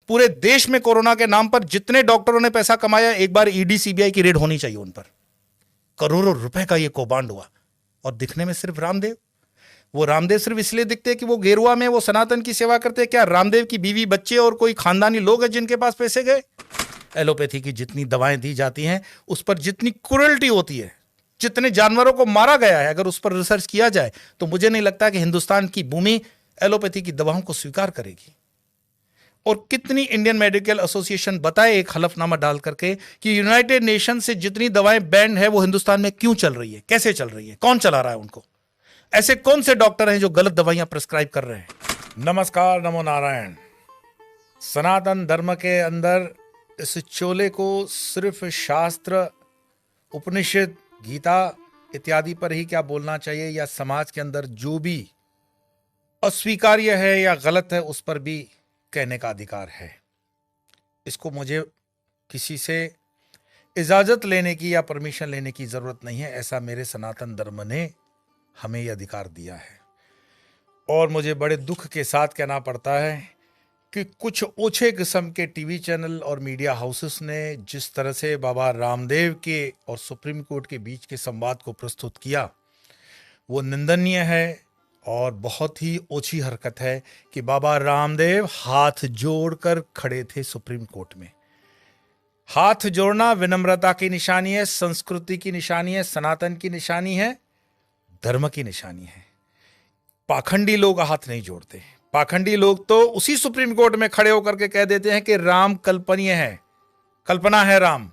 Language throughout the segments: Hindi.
पूरे देश में कोरोना के नाम पर जितने डॉक्टरों ने पैसा कमाया, एक बार ईडी सीबीआई की रेड होनी चाहिए उन पर। करोड़ों रुपए का ये कौभांड हुआ। और दिखने में सिर्फ रामदेव, वो रामदेव सिर्फ इसलिए दिखते हैं कि वो गेरुआ में वो सनातन की सेवा करते हैं। क्या रामदेव की बीवी बच्चे और कोई खानदानी लोग हैं जिनके पास पैसे गए? एलोपैथी की जितनी दवाएं दी जाती हैं उस पर जितनी क्रूरल्टी होती है, जितने जानवरों को मारा गया है, अगर उस पर रिसर्च किया जाए तो मुझे नहीं लगता कि हिंदुस्तान की भूमि एलोपैथी की दवाओं को स्वीकार करेगी। और कितनी इंडियन मेडिकल एसोसिएशन बताए एक हलफनामा डाल करके कि यूनाइटेड नेशन से जितनी दवाएं बैंड है वो हिंदुस्तान में क्यों चल रही है, कैसे चल रही है, कौन चला रहा है उनको? ऐसे कौन से डॉक्टर हैं जो गलत दवाइयां प्रिस्क्राइब कर रहे हैं? नमस्कार, नमो नारायण। सनातन धर्म के अंदर इस चोले को सिर्फ शास्त्र, उपनिषद, गीता इत्यादि पर ही क्या बोलना चाहिए, या समाज के अंदर जो भी अस्वीकार्य है या गलत है उस पर भी कहने का अधिकार है। इसको मुझे किसी से इजाजत लेने की या परमिशन लेने की जरूरत नहीं है। ऐसा मेरे सनातन धर्म ने हमें यह अधिकार दिया है। और मुझे बड़े दुख के साथ कहना पड़ता है कि कुछ ओछे किस्म के टीवी चैनल और मीडिया हाउसेस ने जिस तरह से बाबा रामदेव के और सुप्रीम कोर्ट के बीच के संवाद को प्रस्तुत किया वो निंदनीय है। और बहुत ही ओछी हरकत है कि बाबा रामदेव हाथ जोड़कर खड़े थे सुप्रीम कोर्ट में। हाथ जोड़ना विनम्रता की निशानी है, संस्कृति की निशानी है, सनातन की निशानी है, धर्म की निशानी है। पाखंडी लोग हाथ नहीं जोड़ते। पाखंडी लोग तो उसी सुप्रीम कोर्ट में खड़े होकर के कह देते हैं कि राम कल्पनीय है, कल्पना है राम।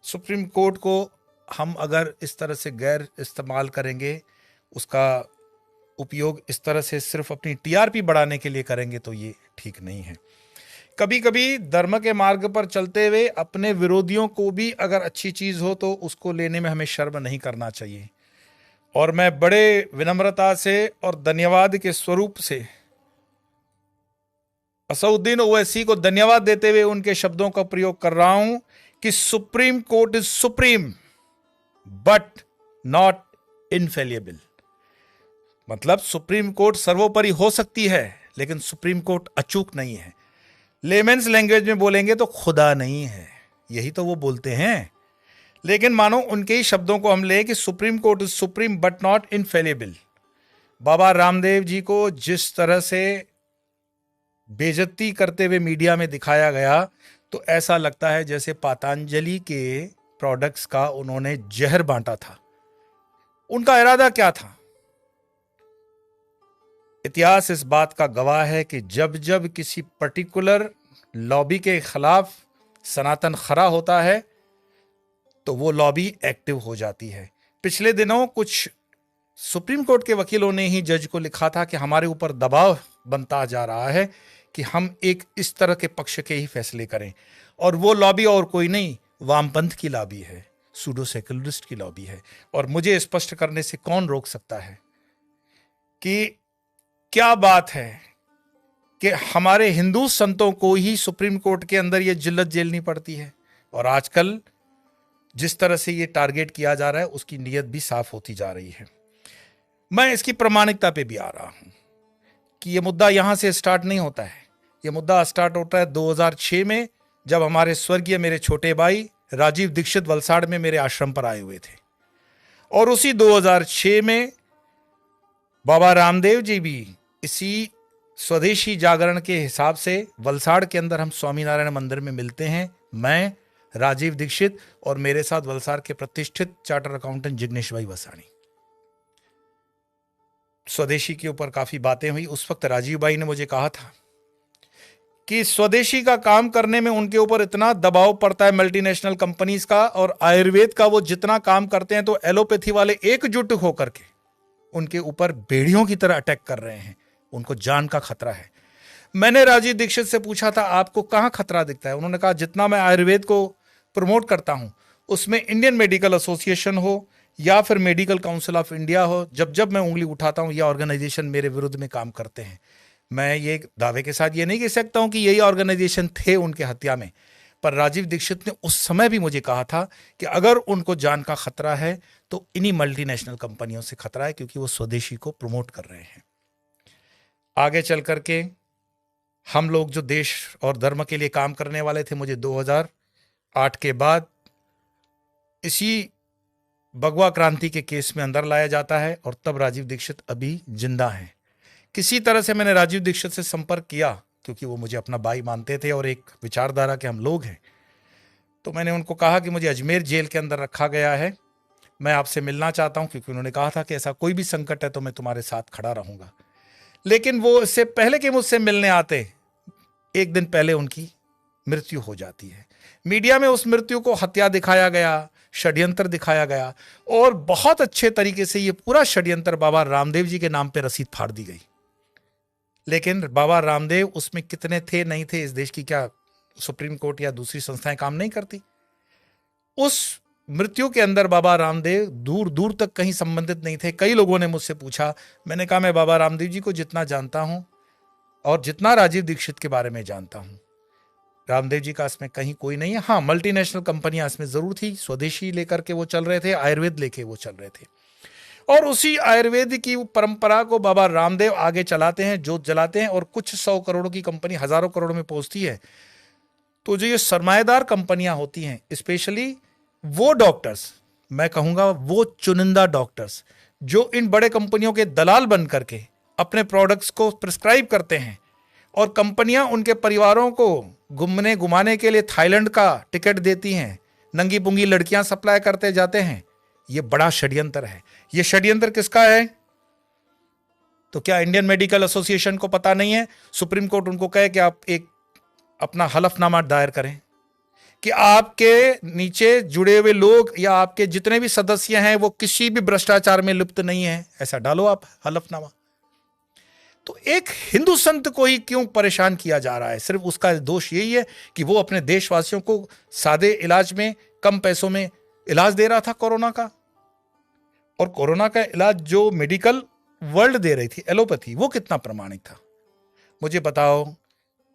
सुप्रीम कोर्ट को हम अगर इस तरह से गैर इस्तेमाल करेंगे, उसका उपयोग इस तरह से सिर्फ अपनी टीआरपी बढ़ाने के लिए करेंगे तो ये ठीक नहीं है। कभी कभी धर्म के मार्ग पर चलते हुए अपने विरोधियों को भी अगर अच्छी चीज हो तो उसको लेने में हमें शर्म नहीं करना चाहिए। और मैं बड़े विनम्रता से और धन्यवाद के स्वरूप से असउद्दीन ओवैसी को धन्यवाद देते हुए उनके शब्दों का प्रयोग कर रहा हूं कि supreme court is supreme but not infallible. मतलब सुप्रीम कोर्ट सर्वोपरि हो सकती है लेकिन सुप्रीम कोर्ट अचूक नहीं है। लेमेंस लैंग्वेज में बोलेंगे तो खुदा नहीं है, यही तो वो बोलते हैं। लेकिन मानो उनके ही शब्दों को हम ले कि supreme court is supreme but not infallible. Baba Ramdev ji को जिस तरह से बेइज्जती करते हुए मीडिया में दिखाया गया तो ऐसा लगता है जैसे पतंजलि के प्रोडक्ट्स का उन्होंने जहर बांटा था। उनका इरादा क्या था? इतिहास इस बात का गवाह है कि जब जब किसी पर्टिकुलर लॉबी के खिलाफ सनातन खड़ा होता है तो वो लॉबी एक्टिव हो जाती है। पिछले दिनों कुछ सुप्रीम कोर्ट के वकीलों ने ही जज को लिखा था कि हमारे ऊपर दबाव बनता जा रहा है कि हम एक इस तरह के पक्ष के ही फैसले करें। और वो लॉबी और कोई नहीं, वामपंथ की लॉबी है, सूडो सेकुलरिस्ट की लॉबी है। और मुझे स्पष्ट करने से कौन रोक सकता है कि क्या बात है कि हमारे हिंदू संतों को ही सुप्रीम कोर्ट के अंदर ये जिल्लत झेलनी पड़ती है। और आजकल जिस तरह से ये टारगेट किया जा रहा है उसकी नीयत भी साफ होती जा रही है। मैं इसकी प्रामाणिकता पे भी आ रहा हूं कि ये मुद्दा यहां से स्टार्ट नहीं होता है। ये मुद्दा स्टार्ट होता है 2006 में, जब हमारे स्वर्गीय मेरे छोटे भाई राजीव दीक्षित वलसाड़ में मेरे आश्रम पर आए हुए थे। और उसी 2006 में बाबा रामदेव जी भी इसी स्वदेशी जागरण के हिसाब से वलसाड़ के अंदर हम स्वामीनारायण मंदिर में मिलते हैं। मैं, राजीव दीक्षित और मेरे साथ वलसाड़ के प्रतिष्ठित चार्टर अकाउंटेंट जिग्नेश भाई वसानी। स्वदेशी के ऊपर काफी बातें हुई। उस वक्त राजीव भाई ने मुझे कहा था कि स्वदेशी का काम करने में उनके ऊपर इतना दबाव पड़ता है मल्टीनेशनल कंपनीज का, और आयुर्वेद का वो जितना काम करते हैं तो एलोपैथी वाले एकजुट होकर के उनके ऊपर भेड़ियों की तरह अटैक कर रहे हैं। उनको जान का खतरा है। मैंने राजीव दीक्षित से पूछा था आपको कहां खतरा दिखता है? उन्होंने कहा जितना मैं आयुर्वेद को प्रमोट करता हूं उसमें इंडियन मेडिकल एसोसिएशन हो या फिर मेडिकल काउंसिल ऑफ इंडिया हो, जब जब मैं उंगली उठाता हूं यह ऑर्गेनाइजेशन मेरे विरुद्ध में काम करते हैं। मैं ये दावे के साथ ये नहीं कह सकता हूं कि यही ऑर्गेनाइजेशन थे उनके हत्या में, पर राजीव दीक्षित ने उस समय भी मुझे कहा था कि अगर उनको जान का खतरा है तो इन्हीं मल्टीनेशनल कंपनियों से खतरा है, क्योंकि वो स्वदेशी को प्रमोट कर रहे हैं। आगे चल करके हम लोग जो देश और धर्म के लिए काम करने वाले थे, मुझे 2008 के बाद इसी भगवा क्रांति के केस में अंदर लाया जाता है और तब राजीव दीक्षित अभी जिंदा हैं। किसी तरह से मैंने राजीव दीक्षित से संपर्क किया क्योंकि वो मुझे अपना भाई मानते थे और एक विचारधारा के हम लोग हैं। तो मैंने उनको कहा कि मुझे अजमेर जेल के अंदर रखा गया है, मैं आपसे मिलना चाहता हूं, क्योंकि उन्होंने कहा था कि ऐसा कोई भी संकट है तो मैं तुम्हारे साथ खड़ा रहूंगा। लेकिन वो इससे पहले कि मुझसे मिलने आते, एक दिन पहले उनकी मृत्यु हो जाती है। मीडिया में उस मृत्यु को हत्या दिखाया गया, षड्यंत्र दिखाया गया और बहुत अच्छे तरीके से ये पूरा षड्यंत्र बाबा रामदेव जी के नाम पे रसीद फाड़ दी गई। लेकिन बाबा रामदेव उसमें कितने थे नहीं थे, इस देश की क्या सुप्रीम कोर्ट या दूसरी संस्थाएं काम नहीं करती? उस मृत्यु के अंदर बाबा रामदेव दूर दूर तक कहीं संबंधित नहीं थे। कई लोगों ने मुझसे पूछा, मैंने कहा मैं बाबा रामदेव जी को जितना जानता हूं और जितना राजीव दीक्षित के बारे में जानता हूं, रामदेव जी का इसमें कहीं कोई नहीं है। हाँ, मल्टीनेशनल कंपनियां इसमें जरूर थी, स्वदेशी लेकर के वो चल रहे थे, आयुर्वेद लेके वो चल रहे थे और उसी आयुर्वेद की परंपरा को बाबा रामदेव आगे चलाते हैं, जोत जलाते हैं और कुछ 100 करोड़ की कंपनी हजारों करोड़ में पहुंचती है। तो जो ये सरमाएदार कंपनियां होती हैं, स्पेशली वो डॉक्टर्स, मैं कहूंगा वो चुनिंदा डॉक्टर्स जो इन बड़े कंपनियों के दलाल बन करके अपने प्रोडक्ट्स को प्रिस्क्राइब करते हैं और कंपनियां उनके परिवारों को घुमाने के लिए थाईलैंड का टिकट देती हैं, नंगी पुंगी लड़कियां सप्लाई करते जाते हैं, ये बड़ा षड्यंत्र है। ये षड्यंत्र किसका है? तो क्या इंडियन मेडिकल एसोसिएशन को पता नहीं है? सुप्रीम कोर्ट उनको कहे कि आप एक अपना हलफनामा दायर करें कि आपके नीचे जुड़े हुए लोग या आपके जितने भी सदस्य हैं वो किसी भी भ्रष्टाचार में लिप्त नहीं है, ऐसा डालो आप हलफनामा। तो एक हिंदू संत को ही क्यों परेशान किया जा रहा है? सिर्फ उसका दोष यही है कि वो अपने देशवासियों को सादे इलाज में, कम पैसों में इलाज दे रहा था कोरोना का। और कोरोना का इलाज जो मेडिकल वर्ल्ड दे रही थी, एलोपैथी, वो कितना प्रमाणित था? मुझे बताओ,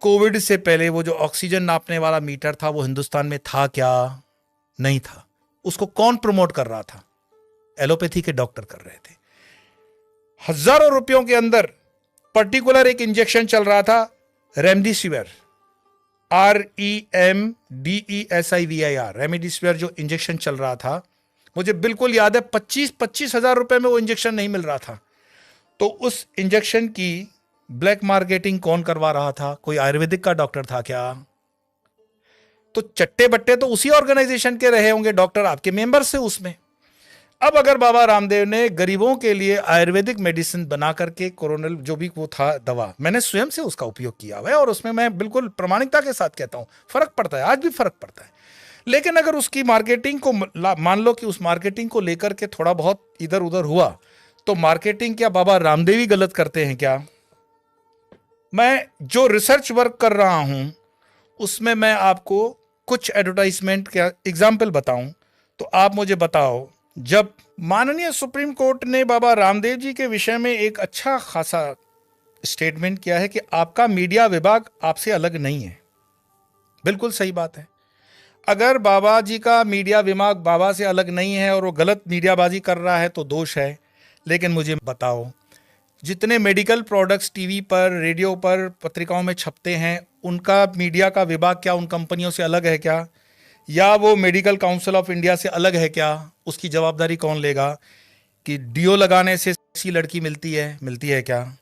कोविड से पहले वो जो ऑक्सीजन नापने वाला मीटर था वो हिंदुस्तान में था क्या? नहीं था। उसको कौन प्रमोट कर रहा था? एलोपैथी के डॉक्टर कर रहे थे। हजारों रुपयों के अंदर पर्टिकुलर एक इंजेक्शन चल रहा था, रेमडेसिविर, REMDESIVIR, रेमडेसिविर जो इंजेक्शन चल रहा था, मुझे बिल्कुल याद है 25 हजार रुपए में वो इंजेक्शन नहीं मिल रहा था। तो उस इंजेक्शन की ब्लैक मार्केटिंग कौन करवा रहा था? कोई आयुर्वेदिक का डॉक्टर था क्या? तो चट्टे बट्टे तो उसी ऑर्गेनाइजेशन के रहे होंगे, डॉक्टर आपके मेंबर से उसमें। अब अगर बाबा रामदेव ने गरीबों के लिए आयुर्वेदिक मेडिसिन बना करके, कोरोनल जो भी वो था दवा, मैंने स्वयं से उसका उपयोग किया हुआ है और उसमें मैं बिल्कुल प्रामाणिकता के साथ कहता हूं फर्क पड़ता है, आज भी फर्क पड़ता है। लेकिन अगर उसकी मार्केटिंग को मान लो कि उस मार्केटिंग को लेकर के थोड़ा बहुत इधर उधर हुआ, तो मार्केटिंग क्या बाबा रामदेव ही गलत करते हैं क्या? मैं जो रिसर्च वर्क कर रहा हूं उसमें मैं आपको कुछ एडवर्टाइजमेंट का एग्जाम्पल बताऊं, तो आप मुझे बताओ, जब माननीय सुप्रीम कोर्ट ने बाबा रामदेव जी के विषय में एक अच्छा खासा स्टेटमेंट किया है कि आपका मीडिया विभाग आपसे अलग नहीं है, बिल्कुल सही बात है। अगर बाबा जी का मीडिया विभाग बाबा से अलग नहीं है और वो गलत मीडियाबाजी कर रहा है तो दोष है। लेकिन मुझे बताओ, जितने मेडिकल प्रोडक्ट्स टीवी पर, रेडियो पर, पत्रिकाओं में छपते हैं, उनका मीडिया का विभाग क्या उन कंपनियों से अलग है क्या? या वो मेडिकल काउंसिल ऑफ इंडिया से अलग है क्या? उसकी जवाबदारी कौन लेगा? कि डीओ लगाने से ऐसी लड़की मिलती है क्या?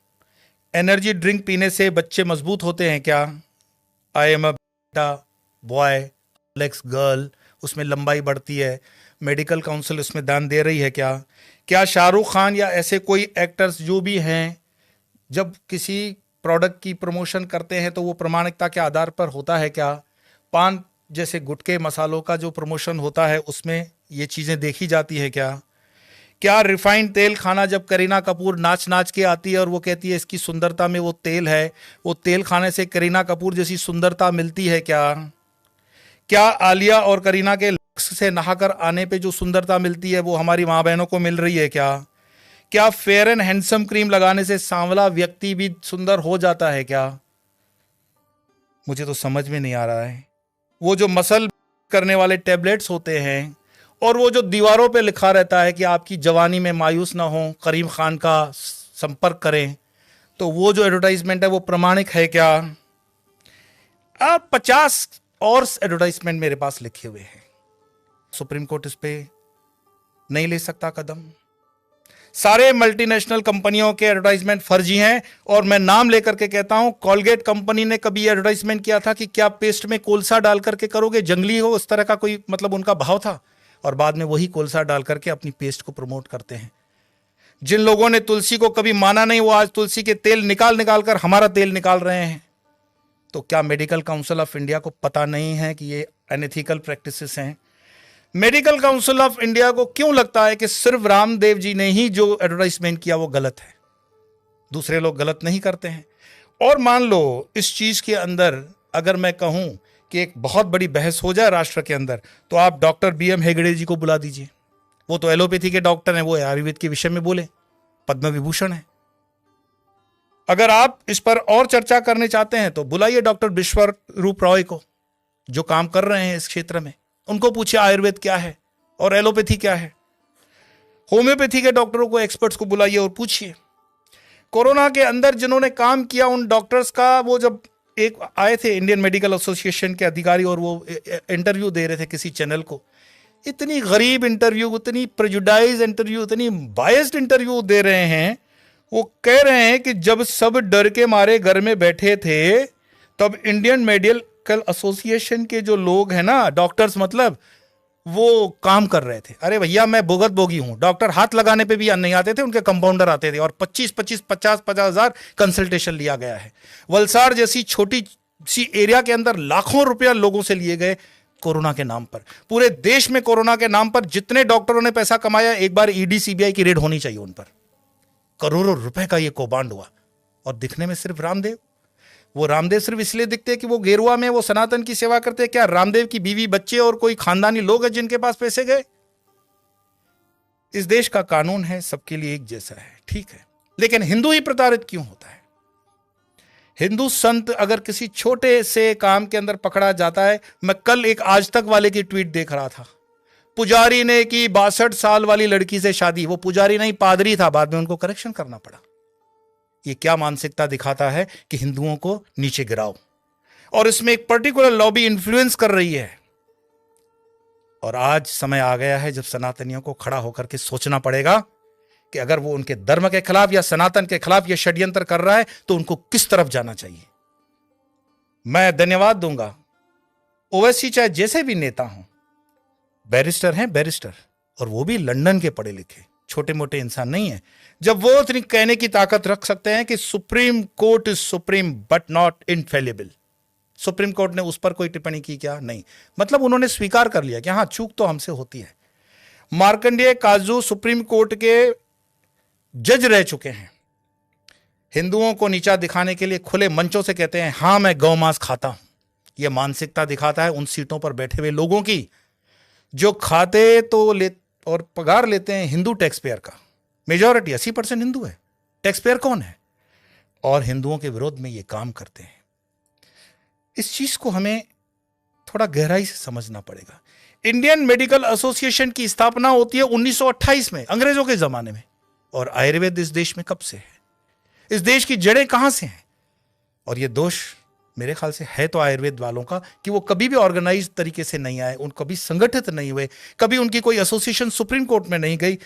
एनर्जी ड्रिंक पीने से बच्चे मजबूत होते हैं क्या? आई एम अ बेटा बॉय, लेक्स गर्ल, उसमें लंबाई बढ़ती है, मेडिकल काउंसिल उसमें दान दे रही है क्या? क्या शाहरुख खान या ऐसे कोई एक्टर्स जो भी हैं, जब किसी प्रोडक्ट की प्रमोशन करते हैं तो वो प्रमाणिकता के आधार पर होता है क्या? पान जैसे गुटखे मसालों का जो प्रमोशन होता है उसमें ये चीज़ें देखी जाती है क्या? क्या रिफाइंड तेल खाना, जब करीना कपूर नाच नाच के आती है और वो कहती है इसकी सुंदरता में वो तेल है, वो तेल खाने से करीना कपूर जैसी सुंदरता मिलती है क्या? क्या आलिया और करीना के लक्स से नहाकर आने पे जो सुंदरता मिलती है वो हमारी माँ बहनों को मिल रही है क्या? क्या फेयर एंड हैंडसम क्रीम लगाने से सांवला व्यक्ति भी सुंदर हो जाता है क्या? मुझे तो समझ में नहीं आ रहा है। वो जो मसल करने वाले टैबलेट्स होते हैं और वो जो दीवारों पे लिखा रहता है कि आपकी जवानी में मायूस ना हो, करीम खान का संपर्क करें, तो वो जो एडवर्टाइजमेंट है वो प्रमाणिक है क्या? अब 50 और एडवर्टाइजमेंट मेरे पास लिखे हुए हैं। सुप्रीम कोर्ट इस पे नहीं ले सकता कदम। सारे मल्टीनेशनल कंपनियों के एडवर्टाइजमेंट फर्जी हैं, और मैं नाम लेकर के कहता हूं, कॉलगेट कंपनी ने कभी एडवर्टाइजमेंट किया था कि क्या पेस्ट में कोलसा डाल करके करोगे, जंगली हो, उस तरह का कोई मतलब उनका भाव था, और बाद में वही कोलसा डाल करके अपनी पेस्ट को प्रमोट करते हैं। जिन लोगों ने तुलसी को कभी माना नहीं, वो आज तुलसी के तेल निकाल निकाल कर हमारा तेल निकाल रहे हैं। तो क्या मेडिकल काउंसिल ऑफ इंडिया को पता नहीं है कि ये अनएथिकल प्रैक्टिसेस हैं? मेडिकल काउंसिल ऑफ इंडिया को क्यों लगता है कि सिर्फ रामदेव जी ने ही जो एडवर्टाइजमेंट किया वो गलत है, दूसरे लोग गलत नहीं करते हैं? और मान लो इस चीज के अंदर अगर मैं कहूं कि एक बहुत बड़ी बहस हो जाए राष्ट्र के अंदर, तो आप डॉक्टर BM हेगड़े जी को बुला दीजिए। वो तो एलोपैथी के डॉक्टर हैं, वो आयुर्वेद के विषय में बोले, पद्म विभूषण है। अगर आप इस पर और चर्चा करने चाहते हैं तो बुलाइए डॉक्टर विश्वरूप रॉय को, जो काम कर रहे हैं इस क्षेत्र में। उनको पूछिए आयुर्वेद क्या है और एलोपैथी क्या है। होम्योपैथी के डॉक्टरों को, एक्सपर्ट्स को बुलाइए और पूछिए। कोरोना के अंदर जिन्होंने काम किया उन डॉक्टर्स का, वो जब एक आए थे इंडियन मेडिकल एसोसिएशन के अधिकारी और वो इंटरव्यू दे रहे थे किसी चैनल को, इतनी गरीब इंटरव्यू, इतनी प्रेजुडाइज इंटरव्यू, इतनी बायस्ड इंटरव्यू दे रहे हैं। वो कह रहे हैं कि जब सब डर के मारे घर में बैठे थे, तब इंडियन मेडिकल एसोसिएशन के जो लोग हैं ना, डॉक्टर्स मतलब, वो काम कर रहे थे। अरे भैया, मैं भुगत भोगी हूं। डॉक्टर हाथ लगाने पे भी नहीं आते थे, उनके कंपाउंडर आते थे, और 50 हजार कंसल्टेशन लिया गया है। वलसाड़ जैसी छोटी सी एरिया के अंदर लाखों रुपया लोगों से लिए गए कोरोना के नाम पर। पूरे देश में कोरोना के नाम पर जितने डॉक्टरों ने पैसा कमाया, एक बार ईडी सीबीआई की रेड होनी चाहिए उन पर। करोड़ों रुपए का ये कौभांड हुआ, और दिखने में सिर्फ रामदेव। वो रामदेव सिर्फ इसलिए दिखते हैं कि वो गेरुआ में वो सनातन की सेवा करते हैं। क्या रामदेव की बीवी, बच्चे और कोई खानदानी लोग हैं जिनके पास पैसे गए? इस देश का कानून है सबके लिए एक जैसा है, ठीक है, लेकिन हिंदू ही प्रताड़ित क्यों होता है? हिंदू संत अगर किसी छोटे से काम के अंदर पकड़ा जाता है। मैं कल एक आज तक वाले की ट्वीट देख रहा था, पुजारी ने की 62 साल वाली लड़की से शादी। वो पुजारी नहीं, पादरी था, बाद में उनको करेक्शन करना पड़ा। ये क्या मानसिकता दिखाता है कि हिंदुओं को नीचे गिराओ, और इसमें एक पर्टिकुलर लॉबी इन्फ्लुएंस कर रही है। और आज समय आ गया है जब सनातनियों को खड़ा होकर के सोचना पड़ेगा कि अगर वो उनके धर्म के खिलाफ या सनातन के खिलाफ ये षड्यंत्र कर रहा है तो उनको किस तरफ जाना चाहिए। मैं धन्यवाद दूंगा ओवैसी, चाहे जैसे भी नेता हों, बैरिस्टर हैं, बैरिस्टर, और वो भी लंदन के पढ़े लिखे, छोटे मोटे इंसान नहीं है। जब वो इतनी कहने की ताकत रख सकते हैं कि supreme court is supreme but not infallible, supreme court ने उस पर कोई टिप्पणी की क्या? नहीं। मतलब उन्होंने स्वीकार कर लिया कि हाँ, चूक तो हमसे होती है। मार्कंडेय काजू सुप्रीम कोर्ट के जज रह चुके हैं। हिंदुओं को नीचा दिखाने के लिए खुले मंचों से कहते हैं हाँ, मैं गौ मांस खाता हूं। यह मानसिकता दिखाता है उन सीटों पर बैठे हुए लोगों की जो खाते तो ले और पगार लेते हैं हिंदू टैक्स पेयर का। मेजॉरिटी 80% हिंदू है, टैक्स पेयर कौन है? और हिंदुओं के विरोध में ये काम करते हैं। इस चीज को हमें थोड़ा गहराई से समझना पड़ेगा। इंडियन मेडिकल एसोसिएशन की स्थापना होती है 1928 में, अंग्रेजों के जमाने में। और आयुर्वेद इस देश में कब से है? इस देश की जड़ें कहां से हैं? और ये दोष मेरे ख्याल से है तो आयुर्वेद वालों का कि वो कभी भी ऑर्गेनाइज तरीके से नहीं आए, उन कभी संगठित नहीं हुए, कभी उनकी कोई एसोसिएशन सुप्रीम कोर्ट में नहीं गई।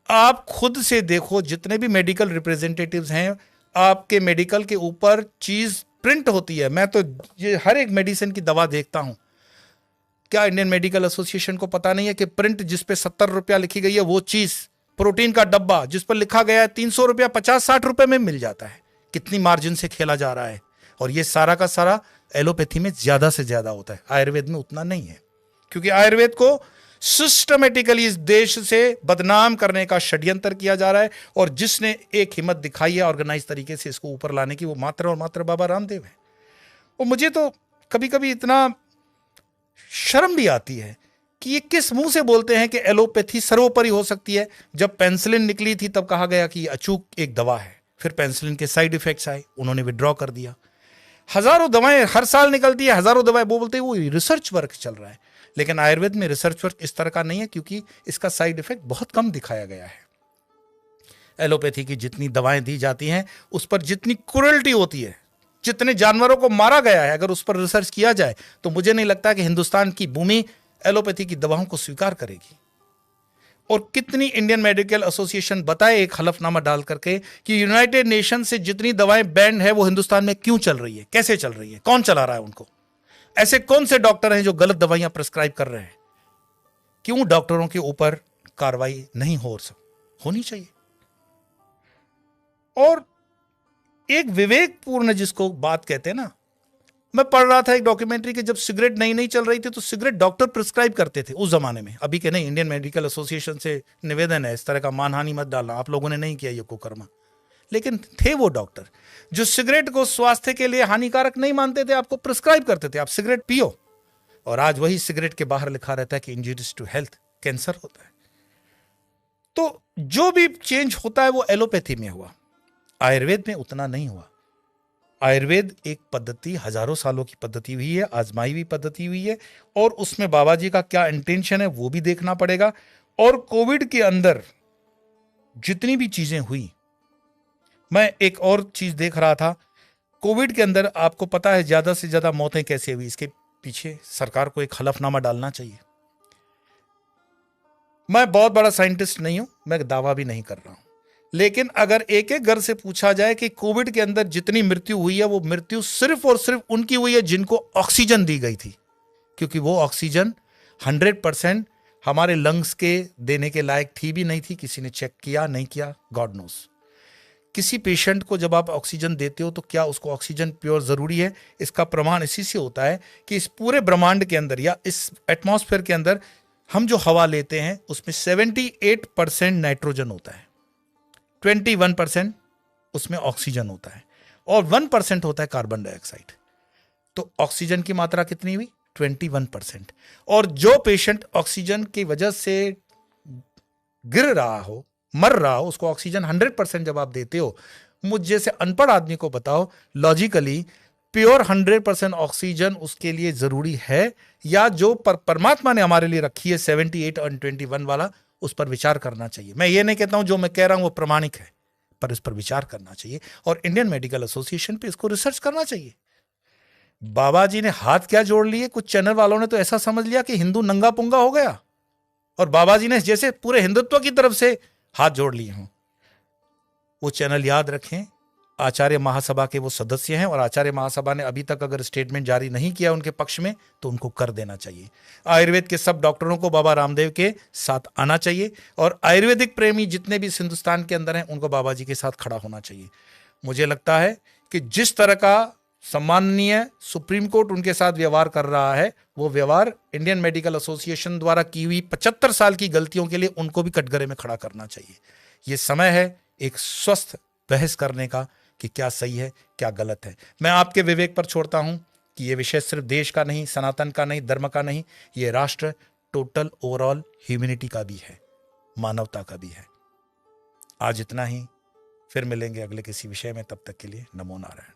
आप खुद से देखो, जितने भी मेडिकल रिप्रेजेंटेटिव्स हैं, आपके मेडिकल के ऊपर चीज प्रिंट होती है। मैं तो ये हर एक मेडिसिन की दवा देखता हूं। क्या इंडियन मेडिकल एसोसिएशन को पता नहीं है कि प्रिंट जिस पे 70 रुपया लिखी गई है, वो चीज प्रोटीन का डब्बा जिस पर लिखा गया है 300 रुपया 50-60 रुपए में मिल जाता है? कितनी मार्जिन से खेला जा रहा है। और ये सारा का सारा एलोपैथी में ज्यादा से ज्यादा होता है, आयुर्वेद में उतना नहीं है, क्योंकि आयुर्वेद को सिस्टमेटिकली इस देश से बदनाम करने का षड्यंत्र किया जा रहा है। और जिसने एक हिम्मत दिखाई है ऑर्गेनाइज तरीके से इसको ऊपर लाने की, वो मात्र और मात्र बाबा रामदेव है। और मुझे तो कभी कभी इतना शर्म भी आती है कि ये किस मुंह से बोलते हैं कि एलोपैथी सर्वोपरि हो सकती है। जब पेंसिलिन निकली थी तब कहा गया कि ये अचूक एक दवा है, फिर पेंसिलिन के साइड इफेक्ट्स आए, उन्होंने विड्रॉ कर दिया। हजारों दवाएं हर साल निकलती है, हजारों दवाएं, वो बोलते हैं वो रिसर्च वर्क चल रहा है। लेकिन आयुर्वेद में रिसर्च वर्क इस तरह का नहीं है, क्योंकि इसका साइड इफेक्ट बहुत कम दिखाया गया है। एलोपैथी की जितनी दवाएं दी जाती हैं उस पर जितनी क्रूरल्टी होती है, जितने जानवरों को मारा गया है, अगर उस पर रिसर्च किया जाए तो मुझे नहीं लगता कि हिंदुस्तान की भूमि एलोपैथी की दवाओं को स्वीकार करेगी। और कितनी इंडियन मेडिकल एसोसिएशन बताए एक हलफनामा डाल करके कि यूनाइटेड नेशन से जितनी दवाएं बैंड है वो हिंदुस्तान में क्यों चल रही है, कैसे चल रही है, कौन चला रहा है उनको, ऐसे कौन से डॉक्टर हैं जो गलत दवाइयां प्रिस्क्राइब कर रहे हैं, क्यों डॉक्टरों के ऊपर कार्रवाई नहीं होनी चाहिए। और एक विवेकपूर्ण जिसको बात कहते हैं ना, मैं पढ़ रहा था एक डॉक्यूमेंट्री कि जब सिगरेट नई चल रही थी तो सिगरेट डॉक्टर प्रिस्क्राइब करते थे उस जमाने में, अभी के नहीं। इंडियन मेडिकल एसोसिएशन से निवेदन है, इस तरह का मानहानि मत डालना, आप लोगों ने नहीं किया ये कुकर्मा, लेकिन थे वो डॉक्टर जो सिगरेट को स्वास्थ्य के लिए हानिकारक नहीं मानते थे, आपको प्रिस्क्राइब करते थे आप सिगरेट पियो। और आज वही सिगरेट के बाहर लिखा रहता है कि इंजरीज टू हेल्थ, कैंसर होता है। तो जो भी चेंज होता है वो एलोपैथी में हुआ, आयुर्वेद में उतना नहीं हुआ। आयुर्वेद एक पद्धति, हजारों सालों की पद्धति हुई है, आजमाई हुई पद्धति हुई है, और उसमें बाबा जी का क्या इंटेंशन है वो भी देखना पड़ेगा। और कोविड के अंदर जितनी भी चीजें हुई, मैं एक और चीज देख रहा था, कोविड के अंदर आपको पता है ज्यादा से ज्यादा मौतें कैसे हुई, इसके पीछे सरकार को एक हलफनामा डालना चाहिए। मैं बहुत बड़ा साइंटिस्ट नहीं हूं, मैं दावा भी नहीं कर रहा हूं, लेकिन अगर एक एक घर से पूछा जाए कि कोविड के अंदर जितनी मृत्यु हुई है वो मृत्यु सिर्फ और सिर्फ उनकी हुई है जिनको ऑक्सीजन दी गई थी, क्योंकि वो ऑक्सीजन 100% हमारे लंग्स के देने के लायक थी भी नहीं थी। किसी ने चेक किया नहीं किया, गॉड नोस। किसी पेशेंट को जब आप ऑक्सीजन देते हो तो क्या उसको ऑक्सीजन प्योर जरूरी है? इसका प्रमाण इसी से होता है कि इस पूरे ब्रह्मांड के अंदर या इस एटमॉस्फेयर के अंदर हम जो हवा लेते हैं उसमें 78% नाइट्रोजन होता है, 21% उसमें ऑक्सीजन होता है और 1% होता है कार्बन डाइऑक्साइड। तो ऑक्सीजन की मात्रा कितनी हुई? 21%। और जो पेशेंट ऑक्सीजन की वजह से गिर रहा हो, मर रहा हो, उसको ऑक्सीजन 100% जब आप देते हो, मुझ जैसे अनपढ़ आदमी को बताओ लॉजिकली प्योर 100% ऑक्सीजन उसके लिए जरूरी है, या जो परमात्मा ने हमारे लिए रखी है 78 और 21 वाला, उस पर विचार करना चाहिए। मैं ये नहीं कहता हूं जो मैं कह रहा हूं वो प्रमाणिक है, पर इस पर विचार करना चाहिए और इंडियन मेडिकल एसोसिएशन पे इसको रिसर्च करना चाहिए। बाबा जी ने हाथ क्या जोड़ लिए, कुछ चैनल वालों ने तो ऐसा समझ लिया कि हिंदू नंगा पुंगा हो गया और बाबा जी ने जैसे पूरे हिंदुत्व की तरफ से हाथ जोड़ लिए हों। वो चैनल याद रखें, आचार्य महासभा के वो सदस्य हैं और आचार्य महासभा ने अभी तक अगर स्टेटमेंट जारी नहीं किया उनके पक्ष में तो उनको कर देना चाहिए। आयुर्वेद के सब डॉक्टरों को बाबा रामदेव के साथ आना चाहिए और आयुर्वेदिक प्रेमी जितने भी हिंदुस्तान के अंदर हैं उनको बाबा जी के साथ खड़ा होना चाहिए। मुझे लगता है कि जिस तरह का सम्माननीय सुप्रीम कोर्ट उनके साथ व्यवहार कर रहा है, वो व्यवहार इंडियन मेडिकल एसोसिएशन द्वारा की हुई 75 साल की गलतियों के लिए उनको भी कटघरे में खड़ा करना चाहिए। ये समय है एक स्वस्थ बहस करने का कि क्या सही है क्या गलत है। मैं आपके विवेक पर छोड़ता हूं कि यह विषय सिर्फ देश का नहीं, सनातन का नहीं, धर्म का नहीं, यह राष्ट्र टोटल ओवरऑल ह्यूमैनिटी का भी है, मानवता का भी है। आज इतना ही, फिर मिलेंगे अगले किसी विषय में, तब तक के लिए नमो नारायण।